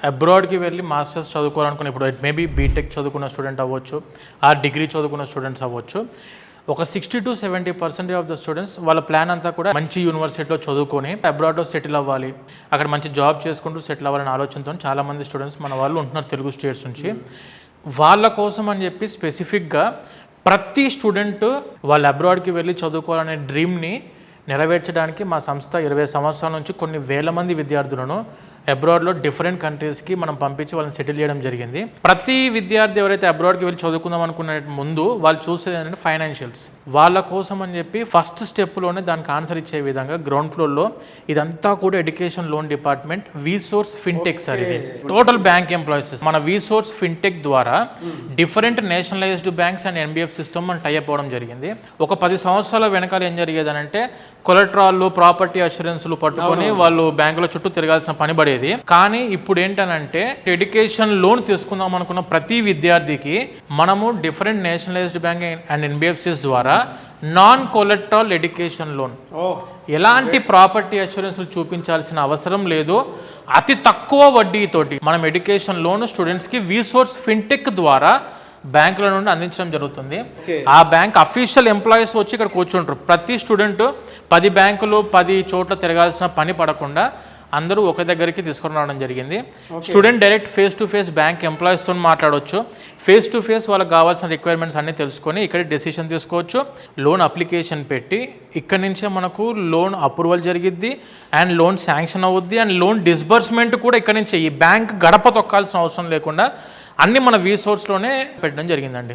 అబ్రాడ్కి వెళ్ళి మాస్టర్స్ చదువుకోవాలనుకున్న ఇప్పుడు maybe BTech చదువుకున్న స్టూడెంట్ అవ్వచ్చు, ఆ డిగ్రీ చదువుకున్న స్టూడెంట్స్ అవ్వచ్చు. ఒక 60 to 70% ఆఫ్ ద స్టూడెంట్స్ వాళ్ళ ప్లాన్ అంతా కూడా మంచి యూనివర్సిటీలో చదువుకొని అబ్రాడ్లో సెటిల్ అవ్వాలి, అక్కడ మంచి జాబ్ చేసుకుంటూ సెటిల్ అవ్వాలని ఆలోచనతో చాలామంది స్టూడెంట్స్ మన వాళ్ళు ఉంటున్నారు తెలుగు స్టేట్స్ నుంచి. వాళ్ళ కోసం అని చెప్పి స్పెసిఫిక్గా ప్రతి స్టూడెంట్ వాళ్ళు అబ్రాడ్కి వెళ్ళి చదువుకోవాలనే డ్రీమ్ని నెరవేర్చడానికి మా సంస్థ 20 సంవత్సరాల నుంచి కొన్ని వేల మంది విద్యార్థులను అబ్రాడ్లో డిఫరెంట్ కంట్రీస్కి మనం పంపించి వాళ్ళని సెటిల్ చేయడం జరిగింది. ప్రతి విద్యార్థి ఎవరైతే అబ్రాడ్కి వెళ్ళి చదువుకుందాం అనుకునే ముందు వాళ్ళు చూసేది ఏంటంటే ఫైనాన్షియల్స్. వాళ్ళ కోసం అని చెప్పి ఫస్ట్ స్టెప్లోనే దానికి ఆన్సర్ ఇచ్చే విధంగా గ్రౌండ్ ఫ్లోర్లో ఇదంతా కూడా education loan department వీసోర్స్ fintech sir. ఇది టోటల్ బ్యాంక్ ఎంప్లాయీస్. మన వీసోర్స్ ఫిన్టెక్ ద్వారా డిఫరెంట్ నేషనలైజ్డ్ బ్యాంక్స్ అండ్ ఎన్బిఎఫ్సిస్తో మనం టైఅప్ అవ్వడం జరిగింది. ఒక 10 సంవత్సరాల వెనకాల ఏం జరిగేదనంటే కొలెట్రాల్లు, ప్రాపర్టీ అష్యూరెన్స్లు పట్టుకొని వాళ్ళు బ్యాంకుల చుట్టూ తిరగాల్సిన పని పడేది. కానీ ఇప్పుడు ఏంటనంటే ఎడ్యుకేషన్ లోన్ తీసుకుందాం అనుకున్న ప్రతి విద్యార్థికి మనము different nationalised bank and NBFCs ద్వారా నాన్ కొలెట్రాల్ ఎడ్యుకేషన్ లోన్, ఎలాంటి ప్రాపర్టీ అష్యూరెన్స్లు చూపించాల్సిన అవసరం లేదు, అతి తక్కువ వడ్డీతోటి మనం ఎడ్యుకేషన్ లోన్ స్టూడెంట్స్కి వీసోర్స్ ఫిన్టెక్ ద్వారా బ్యాంకుల నుండి అందించడం జరుగుతుంది. ఆ బ్యాంక్ అఫీషియల్ ఎంప్లాయీస్ వచ్చి ఇక్కడ కూర్చుంటారు. ప్రతి స్టూడెంట్ 10 బ్యాంకులు 10 చోట్ల తిరగాల్సిన పని పడకుండా అందరూ ఒక దగ్గరికి తీసుకుని రావడం జరిగింది. Student direct face to face bank ఎంప్లాయీస్తో మాట్లాడవచ్చు. ఫేస్ టు ఫేస్ వాళ్ళకి కావాల్సిన రిక్వైర్మెంట్స్ అన్నీ తెలుసుకొని ఇక్కడ డెసిషన్ తీసుకోవచ్చు. లోన్ అప్లికేషన్ పెట్టి ఇక్కడ నుంచే మనకు లోన్ అప్రూవల్ జరిగిద్ది అండ్ లోన్ శాంక్షన్ అవుద్ది అండ్ లోన్ డిస్బర్స్మెంట్ కూడా ఇక్కడ నుంచే. ఈ బ్యాంక్ గడప తొక్కాల్సిన అవసరం లేకుండా అన్నీ మన వీసోర్స్లోనే పెట్టడం జరిగిందండి.